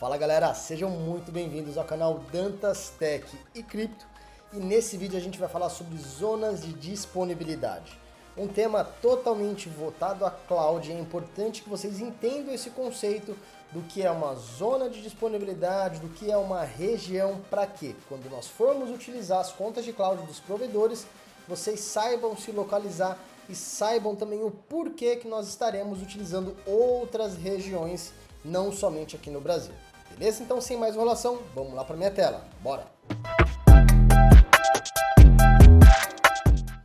Fala galera, sejam muito bem-vindos ao canal Dantas Tech e Cripto, e nesse vídeo a gente vai falar sobre zonas de disponibilidade. Um tema totalmente voltado à cloud, é importante que vocês entendam esse conceito do que é uma zona de disponibilidade, do que é uma região, para quê? Quando nós formos utilizar as contas de cloud dos provedores, vocês saibam se localizar e saibam também o porquê que nós estaremos utilizando outras regiões, não somente aqui no Brasil. Beleza? Então, sem mais enrolação, vamos lá para minha tela. Bora!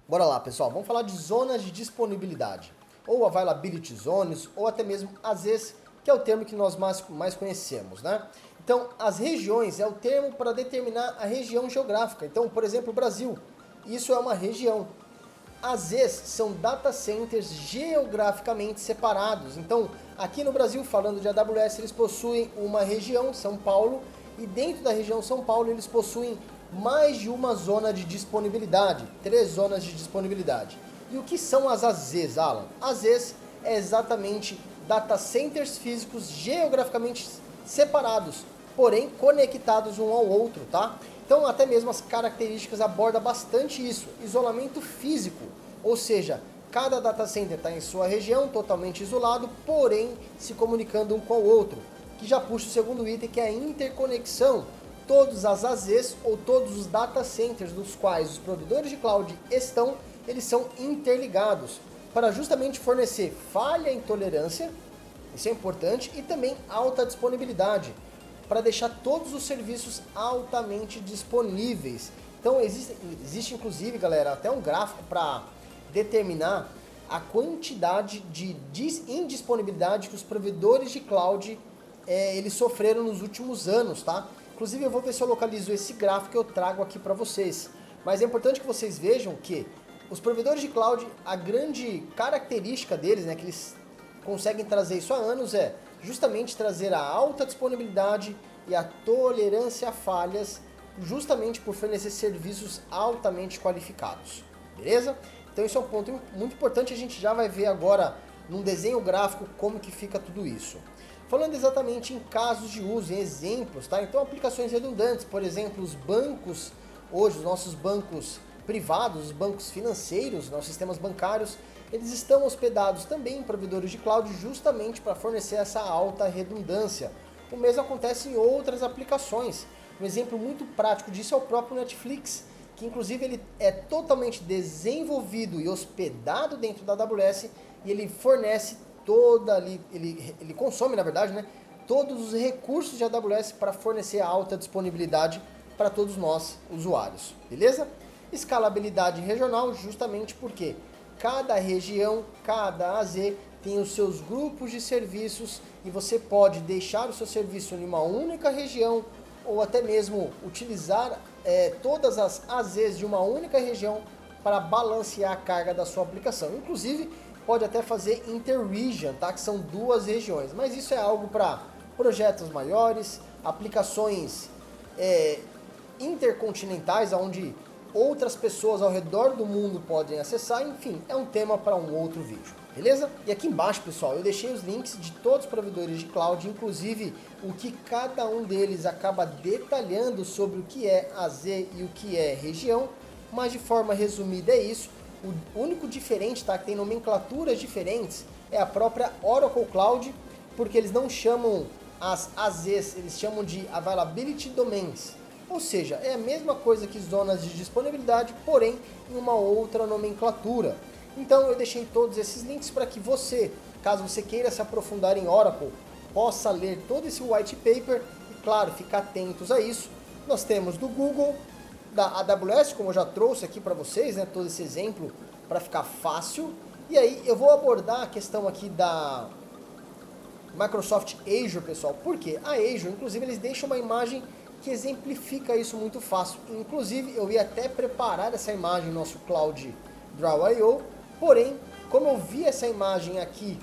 Bora lá, pessoal. Vamos falar de zonas de disponibilidade, ou availability zones, ou até mesmo AZs, que é o termo que nós mais conhecemos, né? Então, as regiões é o termo para determinar a região geográfica. Então, por exemplo, o Brasil, isso é uma região. AZs são data centers geograficamente separados. Então, aqui no Brasil, falando de AWS, eles possuem uma região, São Paulo, e dentro da região São Paulo eles possuem mais de uma zona de disponibilidade, 3 zonas de disponibilidade. E o que são as AZs, Alan? AZs é exatamente data centers físicos geograficamente separados, porém conectados um ao outro, tá? Então, até mesmo as características abordam bastante isso. Isolamento físico, ou seja, cada data center está em sua região, totalmente isolado, porém se comunicando um com o outro. Que já puxa o segundo item, que é a interconexão. Todos as AZs ou todos os data centers dos quais os provedores de cloud estão, eles são interligados para justamente fornecer falha e intolerância, isso é importante, e também alta disponibilidade, para deixar todos os serviços altamente disponíveis. Então existe inclusive, galera, até um gráfico para determinar a quantidade de indisponibilidade que os provedores de cloud eles sofreram nos últimos anos, tá? Inclusive eu vou ver se eu localizo esse gráfico que eu trago aqui para vocês. Mas é importante que vocês vejam que os provedores de cloud, a grande característica deles, né, que eles conseguem trazer isso há anos, é justamente trazer a alta disponibilidade e a tolerância a falhas, justamente por fornecer serviços altamente qualificados, beleza? Então isso é um ponto muito importante, a gente já vai ver agora num desenho gráfico como que fica tudo isso. Falando exatamente em casos de uso, em exemplos, tá? Então aplicações redundantes, por exemplo, os bancos, hoje os nossos bancos privados, os bancos financeiros, nossos sistemas bancários, eles estão hospedados também em provedores de cloud justamente para fornecer essa alta redundância. O mesmo acontece em outras aplicações. Um exemplo muito prático disso é o próprio Netflix, que inclusive ele é totalmente desenvolvido e hospedado dentro da AWS e ele fornece ele consome, na verdade, né, todos os recursos de AWS para fornecer alta disponibilidade para todos nós usuários, beleza? Escalabilidade regional, justamente porque cada região, cada AZ tem os seus grupos de serviços e você pode deixar o seu serviço em uma única região ou até mesmo utilizar todas as AZs de uma única região para balancear a carga da sua aplicação. Inclusive, pode até fazer inter-region, tá? Que são 2 regiões, mas isso é algo para projetos maiores, aplicações intercontinentais, onde outras pessoas ao redor do mundo podem acessar, enfim, é um tema para um outro vídeo, beleza? E aqui embaixo, pessoal, eu deixei os links de todos os provedores de cloud, inclusive o que cada um deles acaba detalhando sobre o que é AZ e o que é região, mas de forma resumida é isso. O único diferente, tá, que tem nomenclaturas diferentes, é a própria Oracle Cloud, porque eles não chamam as AZs, eles chamam de Availability Domains. Ou seja, é a mesma coisa que zonas de disponibilidade, porém em uma outra nomenclatura. Então eu deixei todos esses links para que você, caso você queira se aprofundar em Oracle, possa ler todo esse white paper e, claro, ficar atentos a isso. Nós temos do Google, da AWS, como eu já trouxe aqui para vocês, né, todo esse exemplo para ficar fácil. E aí eu vou abordar a questão aqui da Microsoft Azure, pessoal. Por quê? A Azure, inclusive, eles deixam uma imagem que exemplifica isso muito fácil. Inclusive, eu ia até preparar essa imagem no nosso Cloud Draw.io, porém, como eu vi essa imagem aqui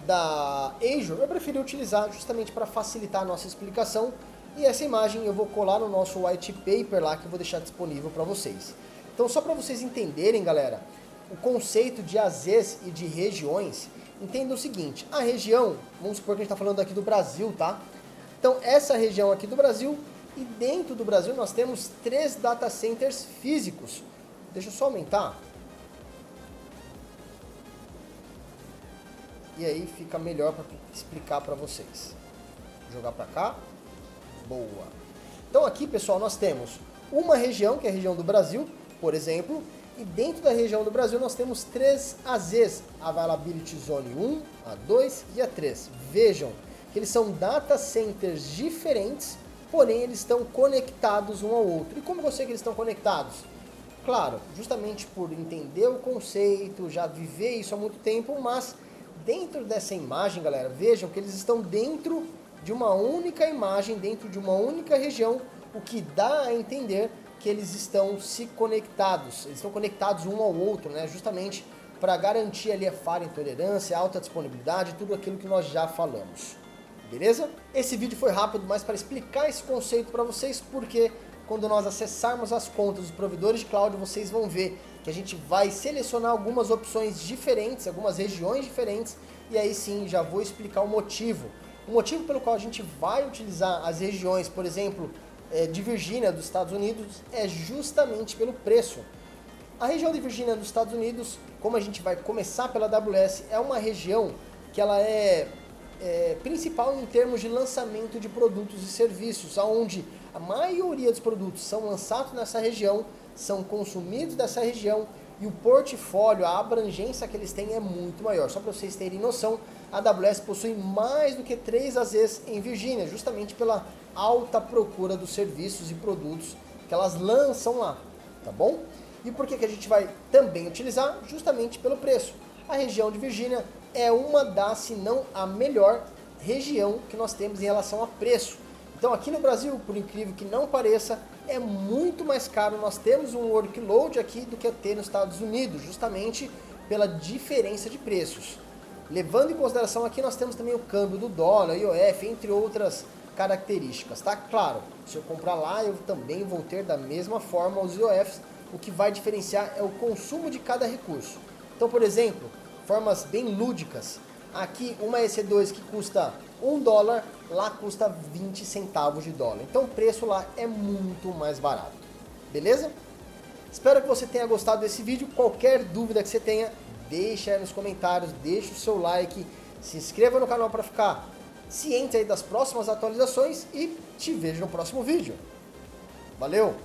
da Azure, eu preferi utilizar justamente para facilitar a nossa explicação. E essa imagem eu vou colar no nosso white paper lá, que eu vou deixar disponível para vocês. Então, só para vocês entenderem, galera, o conceito de AZs e de regiões, entenda o seguinte: a região, vamos supor que a gente está falando aqui do Brasil, tá? Então essa região aqui do Brasil, e dentro do Brasil nós temos 3 data centers físicos. Deixa eu só aumentar. E aí fica melhor para explicar para vocês. Vou jogar para cá. Boa. Então aqui, pessoal, nós temos uma região, que é a região do Brasil, por exemplo, e dentro da região do Brasil nós temos 3 AZs, Availability Zone 1, a 2 e a 3. Vejam que eles são data centers diferentes, porém eles estão conectados um ao outro. E como eu sei que eles estão conectados? Claro, justamente por entender o conceito, já viver isso há muito tempo, mas dentro dessa imagem, galera, vejam que eles estão dentro de uma única imagem, dentro de uma única região, o que dá a entender que eles estão se conectados, eles estão conectados um ao outro, né? Justamente para garantir ali a falha intolerância, alta disponibilidade, tudo aquilo que nós já falamos. Beleza? Esse vídeo foi rápido, mas para explicar esse conceito para vocês, porque quando nós acessarmos as contas dos provedores de cloud, vocês vão ver que a gente vai selecionar algumas opções diferentes, algumas regiões diferentes, e aí sim já vou explicar o motivo. O motivo pelo qual a gente vai utilizar as regiões, por exemplo, de Virgínia dos Estados Unidos, é justamente pelo preço. A região de Virgínia dos Estados Unidos, como a gente vai começar pela AWS, é uma região que ela é principal em termos de lançamento de produtos e serviços, onde a maioria dos produtos são lançados nessa região, são consumidos nessa região, e o portfólio, a abrangência que eles têm é muito maior. Só para vocês terem noção, a AWS possui mais do que 3 AZs em Virgínia, justamente pela alta procura dos serviços e produtos que elas lançam lá, tá bom? E por que a gente vai também utilizar? Justamente pelo preço. A região de Virgínia é uma das, se não a melhor região que nós temos em relação a preço. Então aqui no Brasil, por incrível que não pareça, é muito mais caro nós temos um workload aqui do que ter nos Estados Unidos, justamente pela diferença de preços. Levando em consideração aqui nós temos também o câmbio do dólar, IOF, entre outras características, tá? Claro, se eu comprar lá eu também vou ter da mesma forma os IOFs, o que vai diferenciar é o consumo de cada recurso. Então, por exemplo, formas bem lúdicas, aqui uma EC2 que custa $1, lá custa 20 centavos de dólar. Então o preço lá é muito mais barato. Beleza? Espero que você tenha gostado desse vídeo. Qualquer dúvida que você tenha, deixa aí nos comentários, deixa o seu like, se inscreva no canal para ficar ciente aí das próximas atualizações e te vejo no próximo vídeo. Valeu!